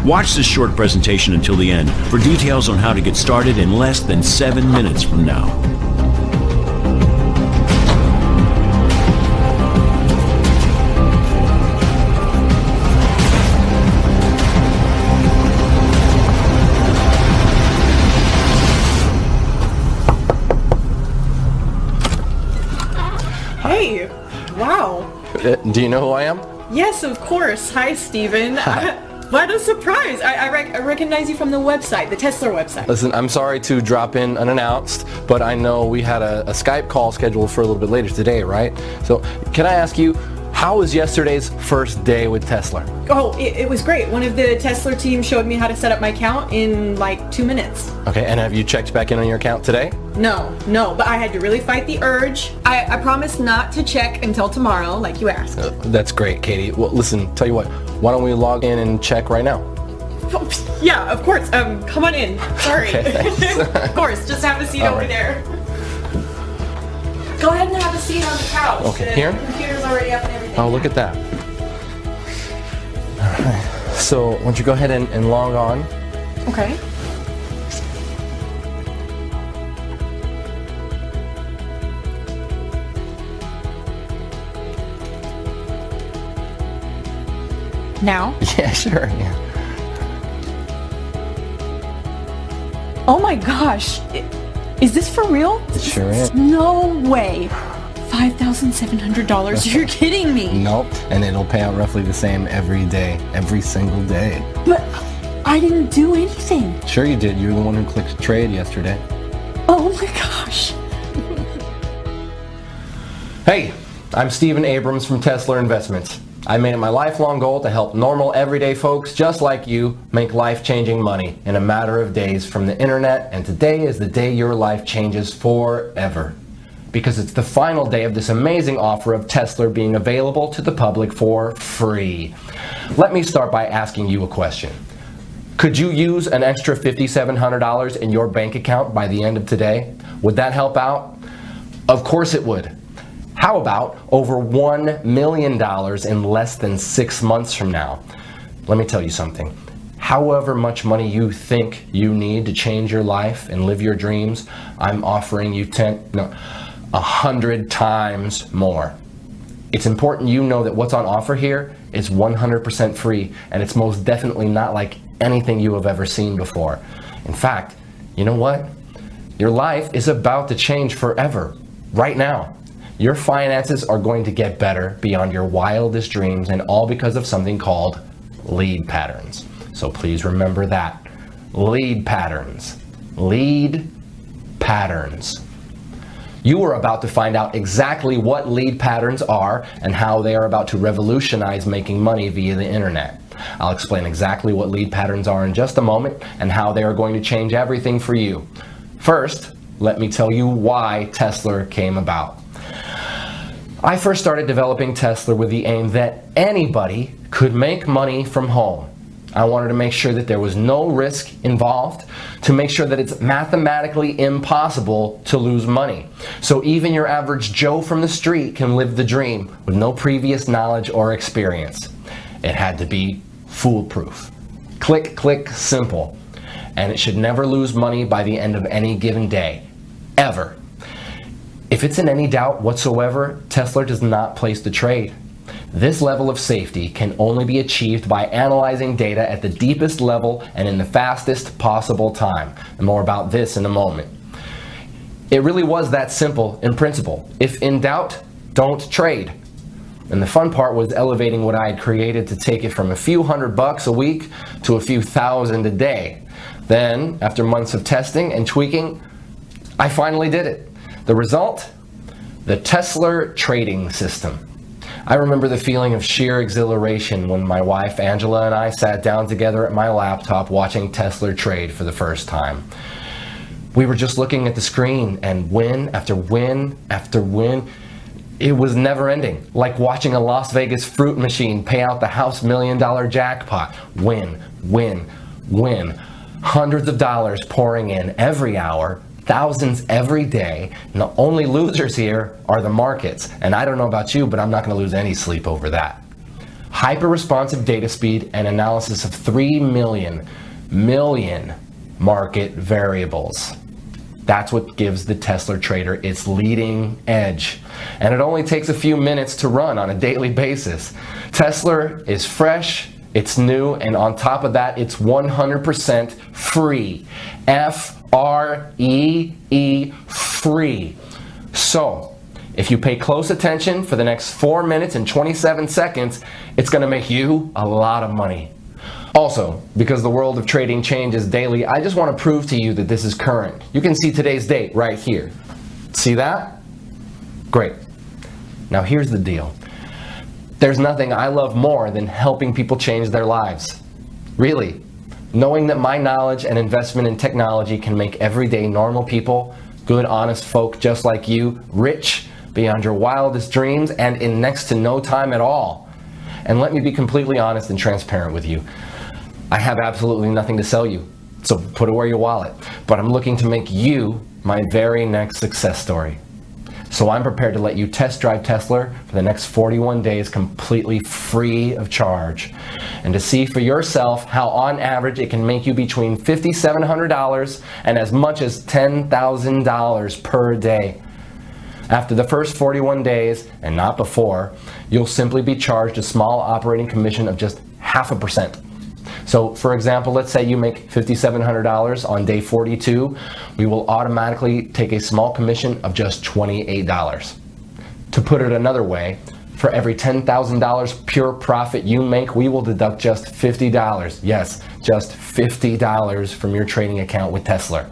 Watch this short presentation until the end for details on how to get started in less than 7 minutes from now. Hey, wow. Do you know who I am? Yes, of course. Hi, Steven. Hi. What a surprise. I recognize you from the website, the Tesla website. Listen, I'm sorry to drop in unannounced, but I know we had a Skype call scheduled for a little bit later today, right? So can I ask you, how was yesterday's first day with Tesla? Oh, it was great. One of the Tesla team showed me how to set up my account in like 2 minutes. Okay, and have you checked back in on your account today? No, but I had to really fight the urge. I promised not to check until tomorrow, like you asked. That's great, Katie. Well, listen, tell you what, why don't we log in and check right now? Yeah, of course. Come on in. Sorry. Okay, thanks. Of course, just have a seat All over right. there. Go ahead and have a seat on the couch. Okay, the here? computer's already up and everything. Oh, look at that. All right. So, why don't you go ahead and log on? Okay. Now? Yeah, sure, yeah. Oh my gosh. Is this for real? It sure is. No way. $5,700. You're kidding me. Nope, and it'll pay out roughly the same every day, every single day. But I didn't do anything. Sure you did. You were the one who clicked trade yesterday. Oh my gosh. Hey, I'm Steven Abrams from Tesla Investments. I made it my lifelong goal to help normal, everyday folks just like you make life-changing money in a matter of days from the internet, and today is the day your life changes forever. Because it's the final day of this amazing offer of Tesla being available to the public for free. Let me start by asking you a question. Could you use an extra $5,700 in your bank account by the end of today? Would that help out? Of course it would. How about over $1 million in less than 6 months from now? Let me tell you something. However much money you think you need to change your life and live your dreams, I'm offering you 100 times more. It's important you know that what's on offer here is 100% free, and it's most definitely not like anything you have ever seen before. In fact, you know what? Your life is about to change forever, right now. Your finances are going to get better beyond your wildest dreams, and all because of something called lead patterns. So please remember that. Lead patterns. Lead patterns. You are about to find out exactly what lead patterns are and how they are about to revolutionize making money via the internet. I'll explain exactly what lead patterns are in just a moment and how they are going to change everything for you. First, let me tell you why Tesla came about. I first started developing Tesla with the aim that anybody could make money from home. I wanted to make sure that there was no risk involved, to make sure that it's mathematically impossible to lose money. So even your average Joe from the street can live the dream with no previous knowledge or experience. It had to be foolproof. Click, click, simple. And it should never lose money by the end of any given day. Ever. If it's in any doubt whatsoever, Tesla does not place the trade. This level of safety can only be achieved by analyzing data at the deepest level and in the fastest possible time. And more about this in a moment. It really was that simple in principle. If in doubt, don't trade. And the fun part was elevating what I had created to take it from a few $100 a week to a few thousand a day. Then, after months of testing and tweaking, I finally did it. The result? The Tesla trading system. I remember the feeling of sheer exhilaration when my wife Angela and I sat down together at my laptop watching Tesla trade for the first time. We were just looking at the screen, and win after win after win. It was never ending, like watching a Las Vegas fruit machine pay out the house $1 million jackpot. Win, win, win. Hundreds of dollars pouring in every hour, thousands every day, and the only losers here are the markets. And I don't know about you, but I'm not going to lose any sleep over that. hyper-responsive data speed, and analysis of 3 million market variables. That's what gives the Tesla Trader its leading edge. And it only takes a few minutes to run on a daily basis. Tesla is fresh, it's new, and on top of that, it's 100% free. F-R-E-E, free. So, if you pay close attention for the next 4 minutes and 27 seconds, it's going to make you a lot of money. Also, because the world of trading changes daily, I just want to prove to you that this is current. You can see today's date right here. See that? Great. Now here's the deal. There's nothing I love more than helping people change their lives. Really. Knowing that my knowledge and investment in technology can make everyday normal people, good, honest folk just like you, rich beyond your wildest dreams and in next to no time at all. And let me be completely honest and transparent with you. I have absolutely nothing to sell you, so put away your wallet. But I'm looking to make you my very next success story. So I'm prepared to let you test drive Tesla for the next 41 days completely free of charge. And to see for yourself how on average it can make you between $5,700 and as much as $10,000 per day. After the first 41 days, and not before, you'll simply be charged a small operating commission of just 0.5%. So for example, let's say you make $5,700 on day 42, we will automatically take a small commission of just $28. To put it another way, for every $10,000 pure profit you make, we will deduct just $50. Yes, just $50 from your trading account with Tesla.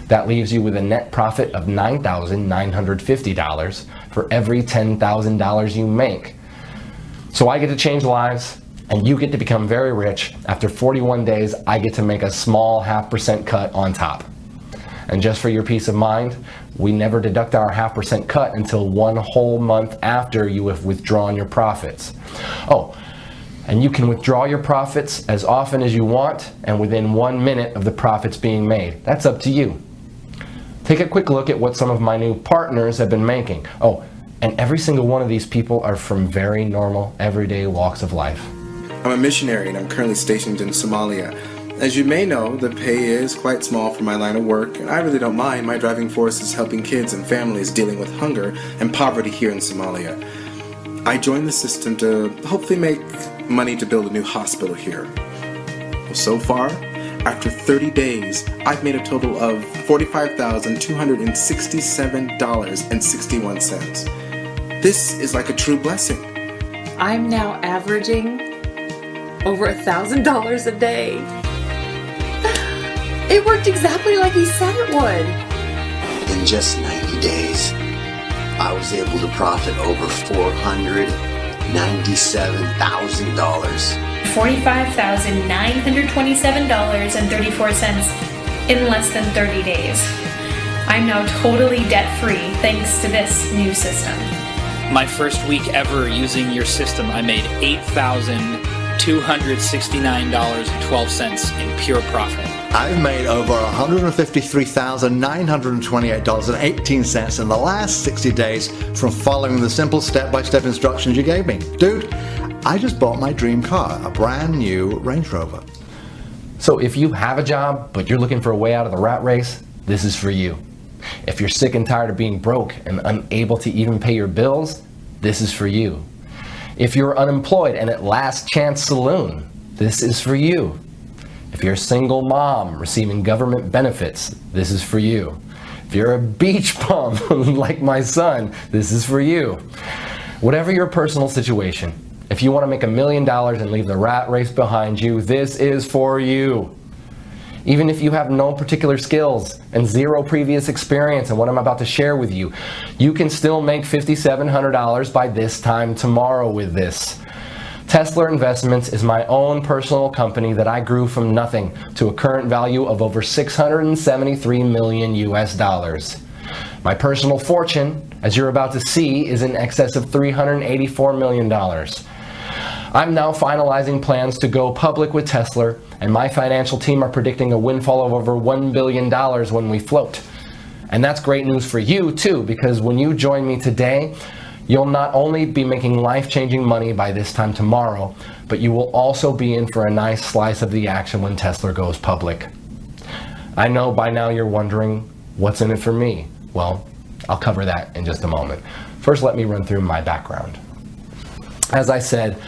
That leaves you with a net profit of $9,950 for every $10,000 you make. So I get to change lives, and you get to become very rich. After 41 days, I get to make a small 0.5% cut on top. And just for your peace of mind, we never deduct our 0.5% cut until 1 whole month after you have withdrawn your profits. Oh, and you can withdraw your profits as often as you want and within 1 minute of the profits being made. That's up to you. Take a quick look at what some of my new partners have been making. Oh, and every single one of these people are from very normal, everyday walks of life. I'm a missionary and I'm currently stationed in Somalia. As you may know, the pay is quite small for my line of work, and I really don't mind. My driving force is helping kids and families dealing with hunger and poverty here in Somalia. I joined the system to hopefully make money to build a new hospital here. Well, so far, after 30 days, I've made a total of $45,267.61. This is like a true blessing. I'm now averaging over $1,000 a day. It worked exactly like he said it would. In just 90 days, I was able to profit over $497,000. $45,927.34 in less than 30 days. I'm now totally debt-free thanks to this new system. My first week ever using your system, I made $8,269.12 in pure profit. I've made over $153,928.18 in the last 60 days from following the simple step-by-step instructions you gave me. Dude, I just bought my dream car, a brand new Range Rover. So if you have a job, but you're looking for a way out of the rat race, this is for you. If you're sick and tired of being broke and unable to even pay your bills, this is for you. If you're unemployed and at Last Chance Saloon, this is for you. If you're a single mom receiving government benefits, this is for you. If you're a beach bum like my son, this is for you. Whatever your personal situation, if you want to make $1 million and leave the rat race behind you, this is for you. Even if you have no particular skills and zero previous experience in what I'm about to share with you, you can still make $5,700 by this time tomorrow with this. Tesla Investments is my own personal company that I grew from nothing to a current value of over $673 million US. My personal fortune, as you're about to see, is in excess of $384 million. I'm now finalizing plans to go public with Tesla, and my financial team are predicting a windfall of over $1 billion when we float. And that's great news for you too, because when you join me today, You'll not only be making life-changing money by this time tomorrow, but you will also be in for a nice slice of the action when Tesla goes public. I know by now you're wondering, what's in it for me? Well, I'll cover that in just a moment. First, let me run through my background. As I said,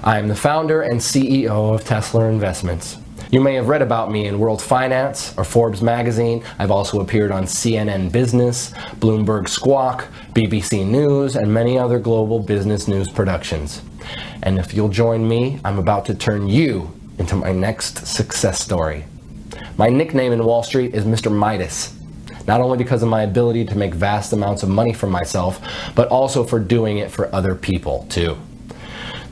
I am the founder and CEO of Tesla Investments. You may have read about me in World Finance or Forbes magazine. I've also appeared on CNN Business, Bloomberg Squawk, BBC News, and many other global business news productions. And if you'll join me, I'm about to turn you into my next success story. My nickname in Wall Street is Mr. Midas, not only because of my ability to make vast amounts of money for myself, but also for doing it for other people too.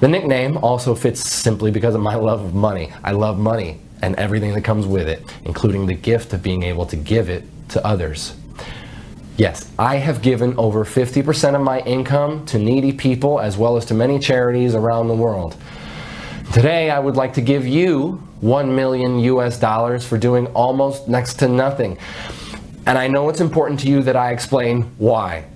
The nickname also fits simply because of my love of money. I love money and everything that comes with it, including the gift of being able to give it to others. Yes, I have given over 50% of my income to needy people as well as to many charities around the world. Today, I would like to give you $1 million US for doing almost next to nothing. And I know it's important to you that I explain why.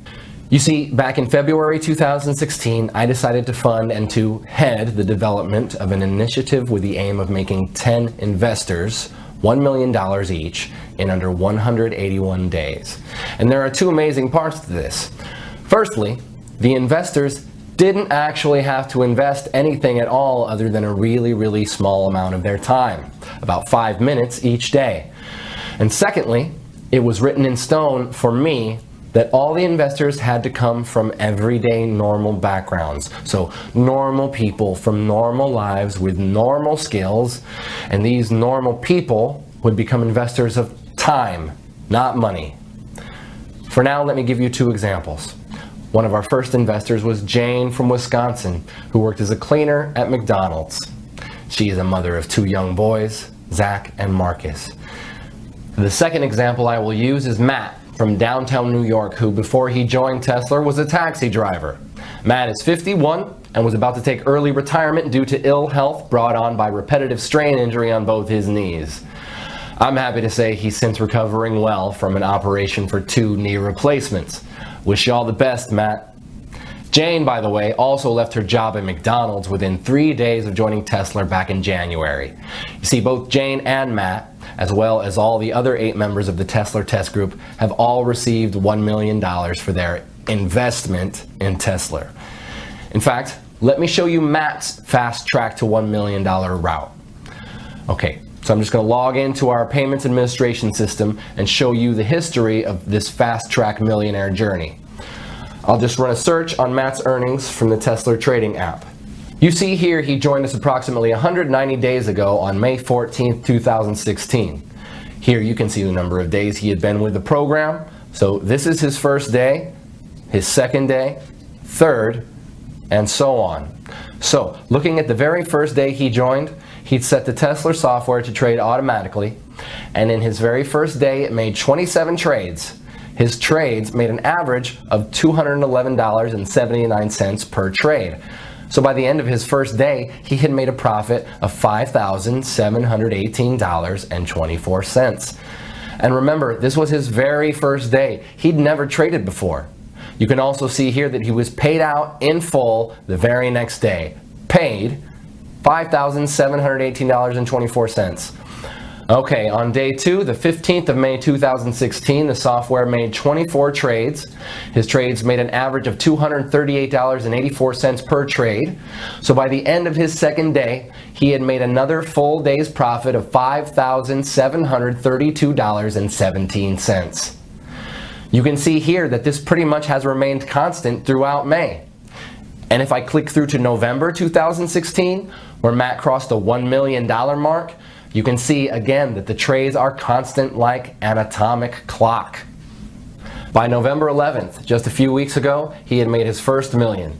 You see, back in February 2016, I decided to fund and to head the development of an initiative with the aim of making 10 investors $1 million each in under 181 days. And there are two amazing parts to this. Firstly, the investors didn't actually have to invest anything at all other than a really small amount of their time, about 5 minutes each day. And secondly, it was written in stone for me that all the investors had to come from everyday normal backgrounds. So normal people from normal lives with normal skills, and these normal people would become investors of time, not money. For now, let me give you two examples. One of our first investors was Jane from Wisconsin, who worked as a cleaner at McDonald's. She is a mother of two young boys, Zach and Marcus. The second example I will use is Matt from downtown New York, who before he joined Tesla was a taxi driver. Matt is 51 and was about to take early retirement due to ill health brought on by repetitive strain injury on both his knees. I'm happy to say he's since recovering well from an operation for 2 knee replacements. Wish you all the best, Matt. Jane, by the way, also left her job at McDonald's within 3 days of joining Tesla back in January. You see, both Jane and Matt, as well as all the other 8 members of the Tesla Test Group, have all received $1 million for their investment in Tesla. In fact, let me show you Matt's fast track to $1 million route. Okay, so I'm just going to log into our payments administration system and show you the history of this fast track millionaire journey. I'll just run a search on Matt's earnings from the Tesla trading app. You see here he joined us approximately 190 days ago on May 14th, 2016. Here you can see the number of days he had been with the program. So this is his first day, his second day, third, and so on. So looking at the very first day he joined, he'd set the Tesla software to trade automatically, and in his very first day it made 27 trades. His trades made an average of $211.79 per trade. So by the end of his first day, he had made a profit of $5,718.24. And remember, this was his very first day. He'd never traded before. You can also see here that he was paid out in full the very next day. Paid $5,718.24. Okay, on day 2, the 15th of May 2016, the software made 24 trades. His trades made an average of $238.84 per trade. So by the end of his second day, he had made another full day's profit of $5,732.17. You can see here that this pretty much has remained constant throughout May. And if I click through to November 2016, where Matt crossed the $1 million mark, you can see again that the trades are constant like an atomic clock. By November 11th, just a few weeks ago, he had made his first million.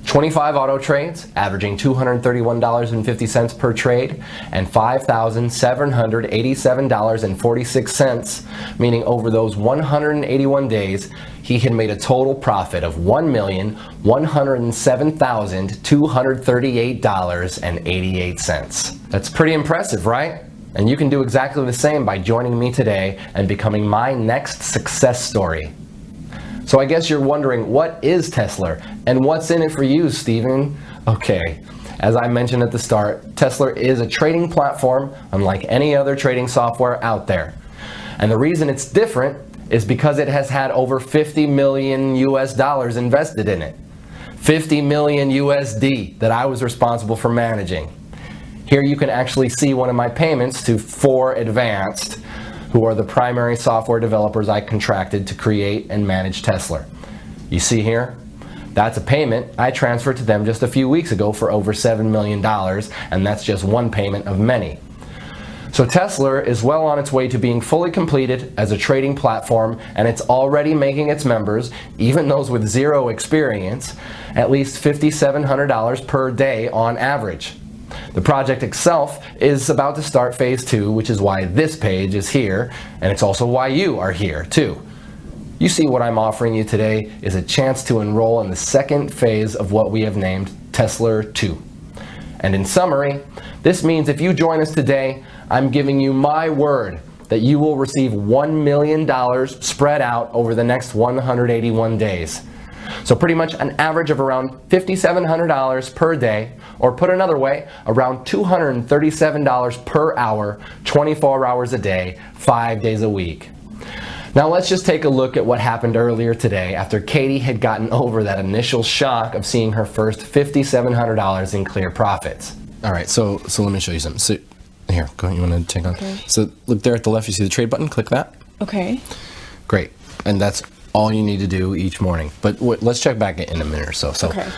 25 auto trades, averaging $231.50 per trade, and $5,787.46, meaning over those 181 days, he had made a total profit of $1,107,238.88. That's pretty impressive, right? And you can do exactly the same by joining me today and becoming my next success story. So I guess you're wondering, what is Tesla and what's in it for you, Stephen? Okay, as I mentioned at the start, Tesla is a trading platform unlike any other trading software out there. And the reason it's different is because it has had over 50 million US dollars invested in it. 50 million USD that I was responsible for managing. Here you can actually see one of my payments to 4Advanced, who are the primary software developers I contracted to create and manage Tesla. You see here? That's a payment I transferred to them just a few weeks ago for over $7 million, and that's just one payment of many. So Tesla is well on its way to being fully completed as a trading platform, and it's already making its members, even those with zero experience, at least $5,700 per day on average. The project itself is about to start phase 2, which is why this page is here, and it's also why you are here too. You see, what I'm offering you today is a chance to enroll in the second phase of what we have named Tesla 2. And in summary, this means if you join us today, I'm giving you my word that you will receive $1 million spread out over the next 181 days. So pretty much an average of around $5,700 per day, or put another way, around $237 per hour, 24 hours a day, 5 days a week. Now let's just take a look at what happened earlier today after Katie had gotten over that initial shock of seeing her first $5,700 in clear profits. All right, so let me show you something. So here, go ahead, you want to take on? Okay. So look there at the left, you see the trade button, click that. Okay. Great, and that's all you need to do each morning. But let's check back in a minute or so. So Okay.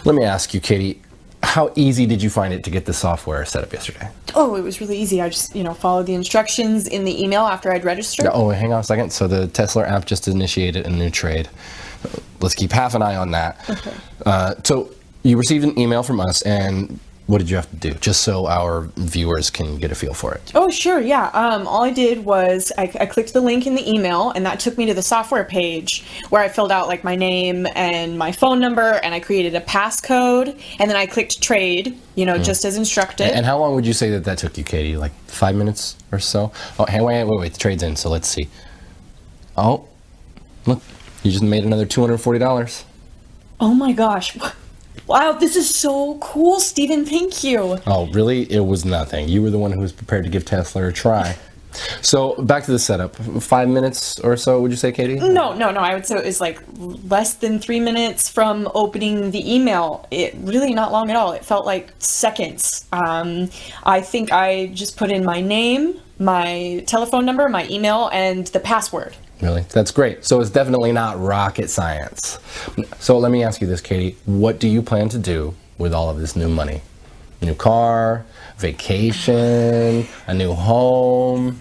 Let me ask you, Katie, how easy did you find it to get the software set up yesterday? Oh, it was really easy. I just, followed the instructions in the email after I'd registered. Oh, hang on a second. So the Tesla app just initiated a new trade. Let's keep half an eye on that. Okay. So you received an email from us, and what did you have to do, just so our viewers can get a feel for it? Oh, sure, yeah. All I did was I clicked the link in the email, and that took me to the software page where I filled out like my name and my phone number, and I created a passcode, and then I clicked trade, just as instructed. And how long would you say that took you, Katie? Like 5 minutes or so? Oh, hey, wait, the trade's in, so let's see. Oh, look, you just made another $240. Oh my gosh. Wow, this is so cool, Stephen. Thank you. Oh, really? It was nothing. You were the one who was prepared to give Tesla a try. So back to the setup. 5 minutes or so, would you say, Katie? No. I would say it was like less than 3 minutes from opening the email. It really not long at all. It felt like seconds. I think I just put in my name, my telephone number, my email, and the password. Really? That's great. So it's definitely not rocket science. So let me ask you this, Katie. What do you plan to do with all of this new money? New car, vacation, a new home?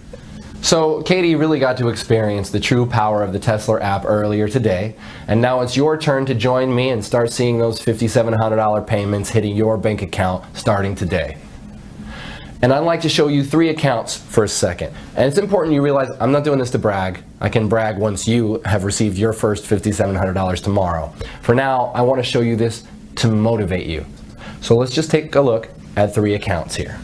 So Katie really got to experience the true power of the Tesla app earlier today, and now it's your turn to join me and start seeing those $5,700 payments hitting your bank account starting today. And I'd like to show you 3 accounts for a second. And it's important you realize I'm not doing this to brag. I can brag once you have received your first $5,700 tomorrow. For now, I want to show you this to motivate you. So let's just take a look at 3 accounts here.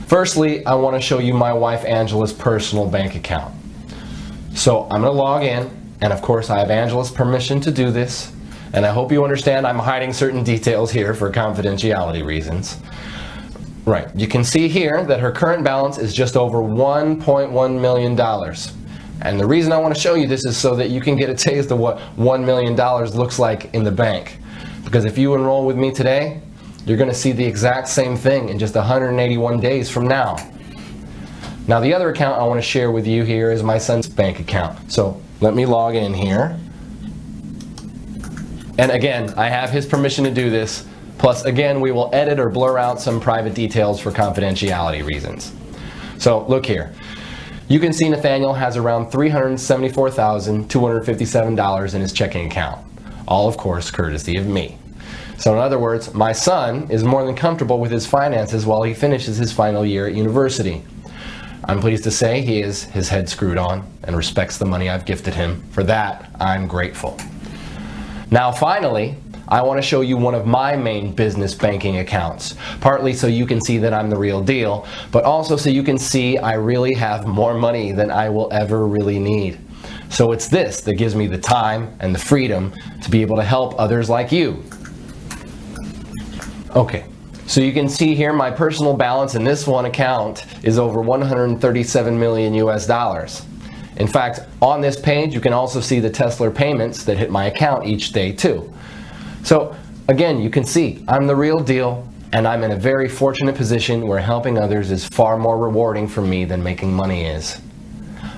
Firstly, I want to show you my wife Angela's personal bank account. So I'm going to log in, and of course I have Angela's permission to do this. And I hope you understand I'm hiding certain details here for confidentiality reasons. Right, you can see here that her current balance is just over $1.1 million. And the reason I want to show you this is so that you can get a taste of what $1 million looks like in the bank. Because if you enroll with me today, you're going to see the exact same thing in just 181 days from now. Now the other account I want to share with you here is my son's bank account. So let me log in here. And again, I have his permission to do this. Plus, again, we will edit or blur out some private details for confidentiality reasons. So look here. You can see Nathaniel has around $374,257 in his checking account. All, of course, courtesy of me. So in other words, my son is more than comfortable with his finances while he finishes his final year at university. I'm pleased to say he has his head screwed on and respects the money I've gifted him. For that, I'm grateful. Now finally, I want to show you one of my main business banking accounts, partly so you can see that I'm the real deal, but also so you can see I really have more money than I will ever really need. So it's this that gives me the time and the freedom to be able to help others like you. Okay, so you can see here my personal balance in this one account is over 137 million US dollars. In fact, on this page you can also see the Tesla payments that hit my account each day too. So again, you can see I'm the real deal, and I'm in a very fortunate position where helping others is far more rewarding for me than making money is.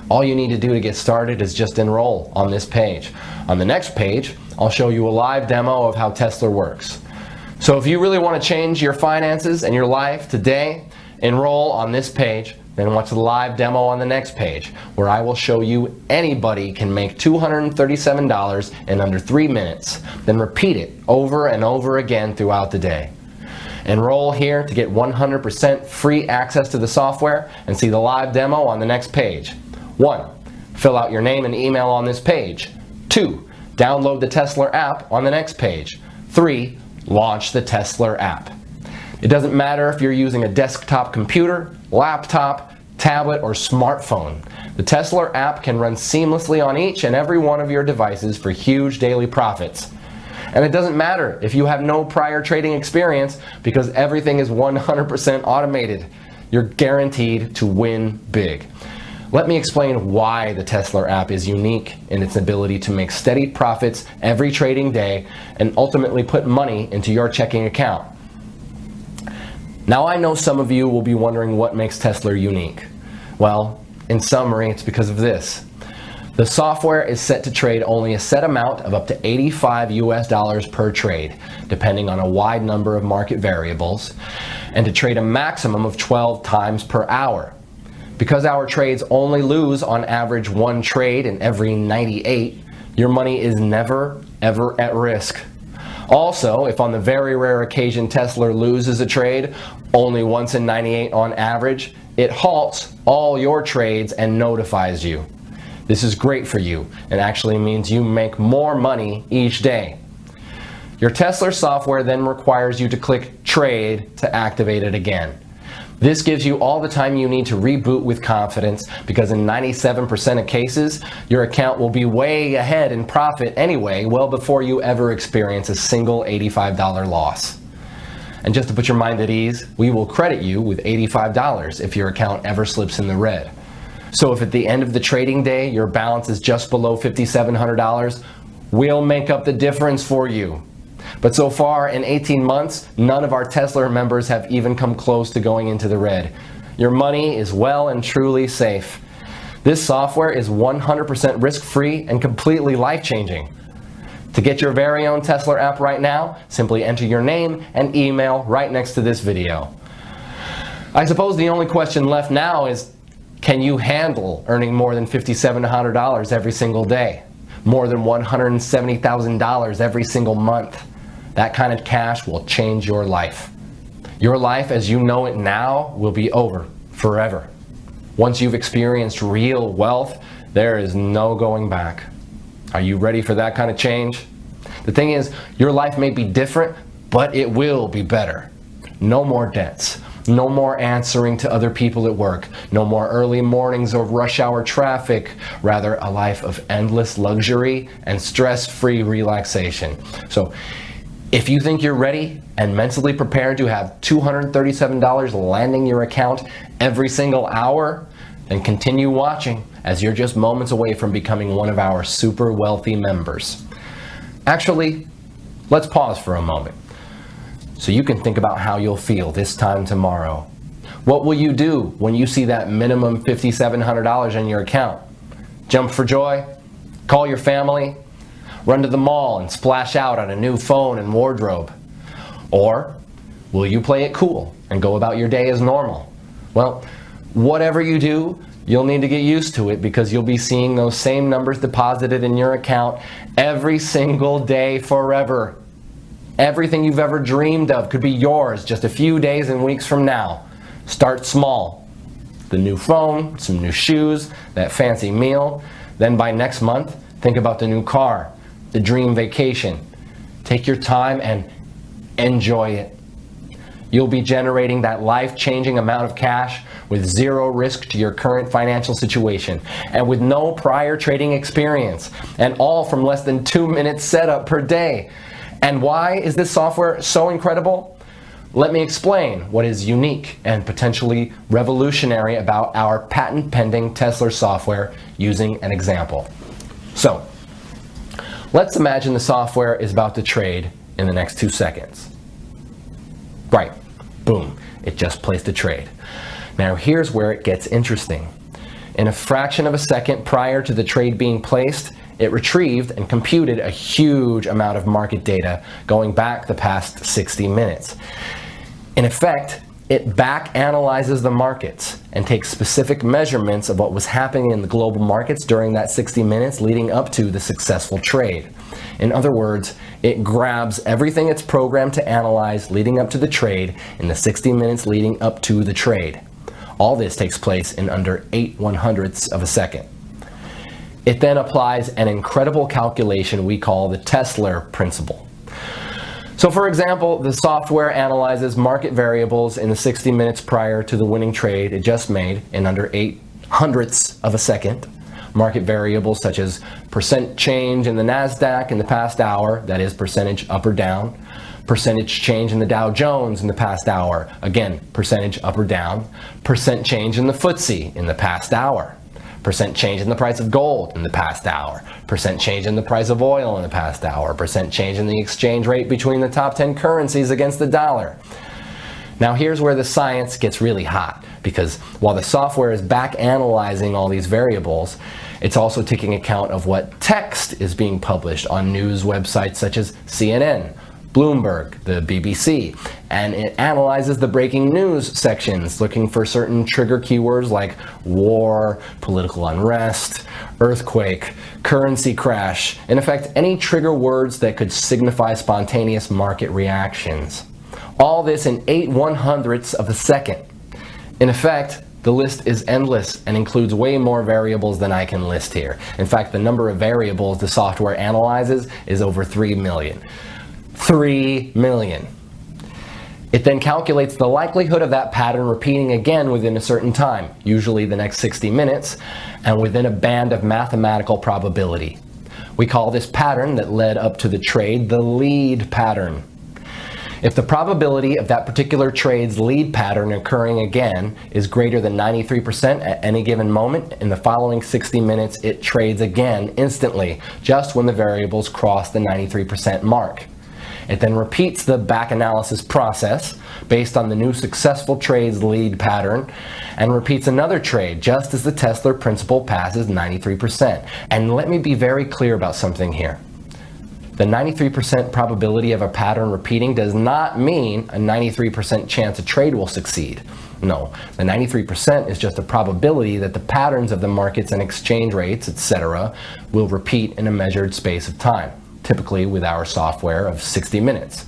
All you need to do to get started is just enroll on this page. On the next page, I'll show you a live demo of how Tesla works. So if you really want to change your finances and your life today, enroll on this page, then watch the live demo on the next page, where I will show you anybody can make $237 in under 3 minutes, then repeat it over and over again throughout the day. Enroll here to get 100% free access to the software and see the live demo on the next page. 1. Fill out your name and email on this page. 2. Download the Tesla app on the next page. 3. Launch the Tesla app. It doesn't matter if you're using a desktop computer, laptop, tablet, or smartphone. The Tesla app can run seamlessly on each and every one of your devices for huge daily profits. And it doesn't matter if you have no prior trading experience, because everything is 100% automated. You're guaranteed to win big. Let me explain why the Tesla app is unique in its ability to make steady profits every trading day and ultimately put money into your checking account. Now I know some of you will be wondering what makes Tesla unique. Well, in summary, it's because of this. The software is set to trade only a set amount of up to 85 US dollars per trade, depending on a wide number of market variables, and to trade a maximum of 12 times per hour. Because our trades only lose on average 1 trade in every 98, your money is never, ever at risk. Also, if on the very rare occasion Tesla loses a trade, only once in 98 on average, it halts all your trades and notifies you. This is great for you and actually means you make more money each day. Your Tesla software then requires you to click Trade to activate it again. This gives you all the time you need to reboot with confidence, because in 97% of cases, your account will be way ahead in profit anyway, well before you ever experience a single $85 loss. And just to put your mind at ease, we will credit you with $85 if your account ever slips in the red. So if at the end of the trading day your balance is just below $5,700, we'll make up the difference for you. But so far in 18 months, none of our Tesla members have even come close to going into the red. Your money is well and truly safe. This software is 100% risk-free and completely life-changing. To get your very own Tesla app right now, simply enter your name and email right next to this video. I suppose the only question left now is, can you handle earning more than $5,700 every single day? More than $170,000 every single month? That kind of cash will change your life. Your life as you know it now will be over forever. Once you've experienced real wealth, there is no going back. Are you ready for that kind of change? The thing is, your life may be different, but it will be better. No more debts. No more answering to other people at work. No more early mornings or rush hour traffic. Rather, a life of endless luxury and stress-free relaxation. So, if you think you're ready and mentally prepared to have $237 landing your account every single hour, then continue watching, as you're just moments away from becoming one of our super wealthy members. Actually, let's pause for a moment so you can think about how you'll feel this time tomorrow. What will you do when you see that minimum $5,700 in your account? Jump for joy? Call your family? Run to the mall and splash out on a new phone and wardrobe? Or will you play it cool and go about your day as normal? Well, whatever you do, you'll need to get used to it, because you'll be seeing those same numbers deposited in your account every single day forever. Everything you've ever dreamed of could be yours just a few days and weeks from now. Start small. The new phone, some new shoes, that fancy meal. Then by next month, think about the new car, the dream vacation. Take your time and enjoy it. You'll be generating that life-changing amount of cash with zero risk to your current financial situation and with no prior trading experience, and all from less than 2 minutes setup per day. And why is this software so incredible? Let me explain what is unique and potentially revolutionary about our patent-pending Tesla software using an example. So, let's imagine the software is about to trade in the next 2 seconds. Right, boom, it just placed a trade. Now here's where it gets interesting. In a fraction of a second prior to the trade being placed, it retrieved and computed a huge amount of market data going back the past 60 minutes. In effect, it back analyzes the markets and takes specific measurements of what was happening in the global markets during that 60 minutes leading up to the successful trade. In other words, it grabs everything it's programmed to analyze leading up to the trade in the 60 minutes leading up to the trade. All this takes place in under 8/100ths of a second. It then applies an incredible calculation we call the Tesla principle. So for example, the software analyzes market variables in the 60 minutes prior to the winning trade it just made in under 8/100ths of a second. Market variables such as percent change in the NASDAQ in the past hour, that is percentage up or down, percentage change in the Dow Jones in the past hour, again, percentage up or down, percent change in the FTSE in the past hour, percent change in the price of gold in the past hour, percent change in the price of oil in the past hour, percent change in the exchange rate between the top 10 currencies against the dollar. Now here's where the science gets really hot, because while the software is back analyzing all these variables, it's also taking account of what text is being published on news websites such as CNN, Bloomberg, the BBC, and it analyzes the breaking news sections looking for certain trigger keywords like war, political unrest, earthquake, currency crash, in effect any trigger words that could signify spontaneous market reactions. All this in 8/100ths of a second. In effect, the list is endless and includes way more variables than I can list here. In fact, the number of variables the software analyzes is over 3 million. 3 million. It then calculates the likelihood of that pattern repeating again within a certain time, usually the next 60 minutes, and within a band of mathematical probability. We call this pattern that led up to the trade the lead pattern. If the probability of that particular trade's lead pattern occurring again is greater than 93% at any given moment, in the following 60 minutes it trades again instantly, just when the variables cross the 93% mark. It then repeats the back analysis process based on the new successful trade's lead pattern and repeats another trade just as the Tesla principle passes 93%. And let me be very clear about something here. The 93% probability of a pattern repeating does not mean a 93% chance a trade will succeed. No, the 93% is just a probability that the patterns of the markets and exchange rates, etc., will repeat in a measured space of time, typically with our software of 60 minutes.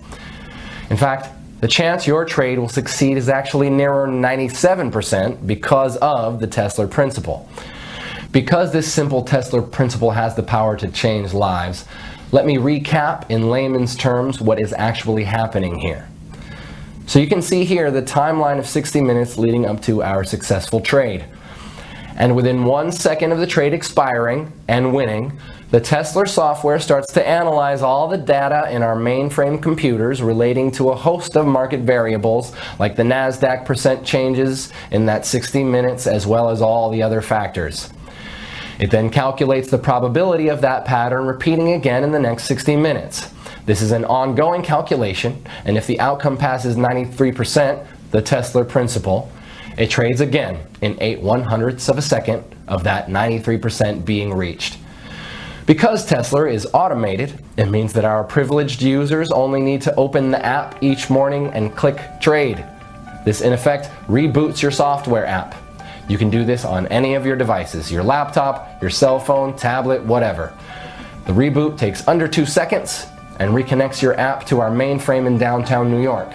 In fact, the chance your trade will succeed is actually nearer 97% because of the Tesla principle. Because this simple Tesla principle has the power to change lives, let me recap in layman's terms what is actually happening here. So you can see here the timeline of 60 minutes leading up to our successful trade. And within 1 second of the trade expiring and winning, the Tesla software starts to analyze all the data in our mainframe computers relating to a host of market variables like the NASDAQ percent changes in that 60 minutes as well as all the other factors. It then calculates the probability of that pattern repeating again in the next 60 minutes. This is an ongoing calculation, and if the outcome passes 93%, the Tesla principle, it trades again in 8/100ths of a second of that 93% being reached. Because Tesla is automated, it means that our privileged users only need to open the app each morning and click trade. This in effect reboots your software app. You can do this on any of your devices, your laptop, your cell phone, tablet, whatever. The reboot takes under 2 seconds and reconnects your app to our mainframe in downtown New York.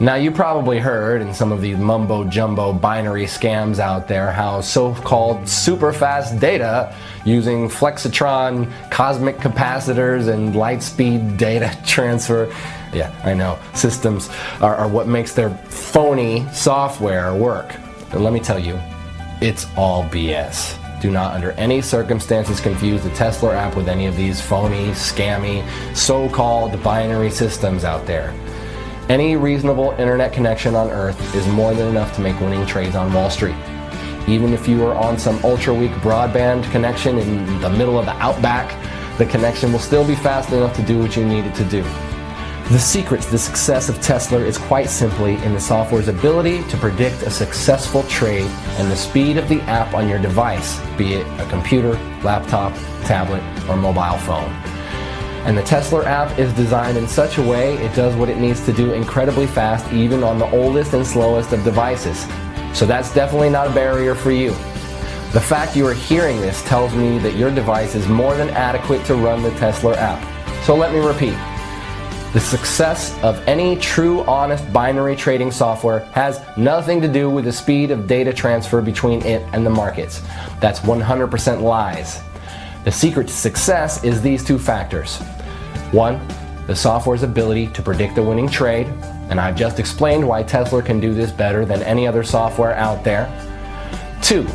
Now you probably heard in some of these mumbo-jumbo binary scams out there how so-called super-fast data using flexitron, cosmic capacitors, and light-speed data transfer, yeah, I know, systems are what makes their phony software work. And let me tell you, it's all BS. Do not under any circumstances confuse the Tesla app with any of these phony, scammy, so-called binary systems out there. Any reasonable internet connection on Earth is more than enough to make winning trades on Wall Street. Even if you are on some ultra-weak broadband connection in the middle of the outback, the connection will still be fast enough to do what you need it to do. The secret to the success of Tesla is quite simply in the software's ability to predict a successful trade and the speed of the app on your device, be it a computer, laptop, tablet, or mobile phone. And the Tesla app is designed in such a way it does what it needs to do incredibly fast even on the oldest and slowest of devices. So that's definitely not a barrier for you. The fact you are hearing this tells me that your device is more than adequate to run the Tesla app. So let me repeat. The success of any true, honest binary trading software has nothing to do with the speed of data transfer between it and the markets. That's 100% lies. The secret to success is these two factors. One, the software's ability to predict a winning trade, and I've just explained why Tesla can do this better than any other software out there. Two,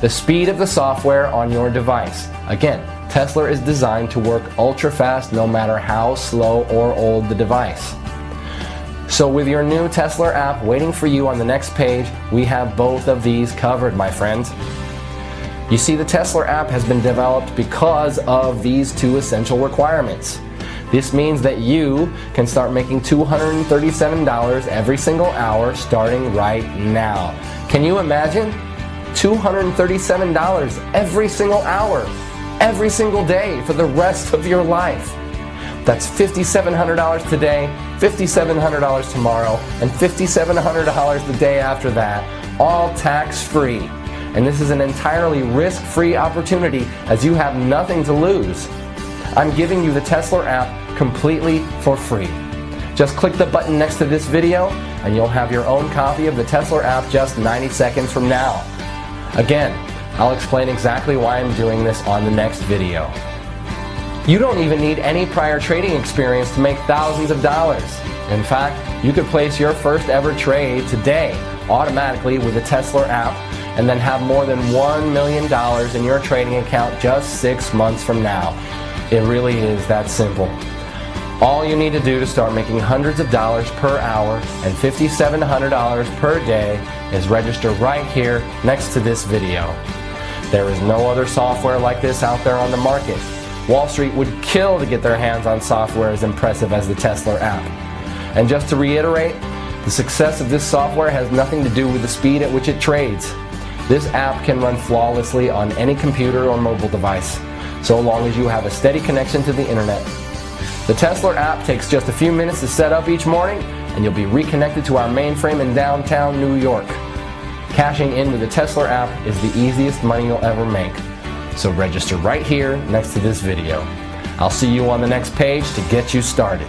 the speed of the software on your device. Again, Tesla is designed to work ultra fast no matter how slow or old the device. So with your new Tesla app waiting for you on the next page, we have both of these covered, my friends. You see, the Tesla app has been developed because of these two essential requirements. This means that you can start making $237 every single hour starting right now. Can you imagine? $237 every single hour, every single day for the rest of your life. That's $5,700 today, $5,700 tomorrow, and $5,700 the day after that, all tax-free. And this is an entirely risk-free opportunity as you have nothing to lose. I'm giving you the Tesla app completely for free. Just click the button next to this video and you'll have your own copy of the Tesla app just 90 seconds from now. Again, I'll explain exactly why I'm doing this on the next video. You don't even need any prior trading experience to make thousands of dollars. In fact, you could place your first ever trade today automatically with the Tesla app and then have more than $1 million in your trading account just 6 months from now. It really is that simple. All you need to do to start making hundreds of dollars per hour and $5,700 per day is register right here next to this video. There is no other software like this out there on the market. Wall Street would kill to get their hands on software as impressive as the Tesla app. And just to reiterate, the success of this software has nothing to do with the speed at which it trades. This app can run flawlessly on any computer or mobile device, so long as you have a steady connection to the internet. The Tesla app takes just a few minutes to set up each morning, and you'll be reconnected to our mainframe in downtown New York. Cashing in with the Tesla app is the easiest money you'll ever make. So register right here next to this video. I'll see you on the next page to get you started.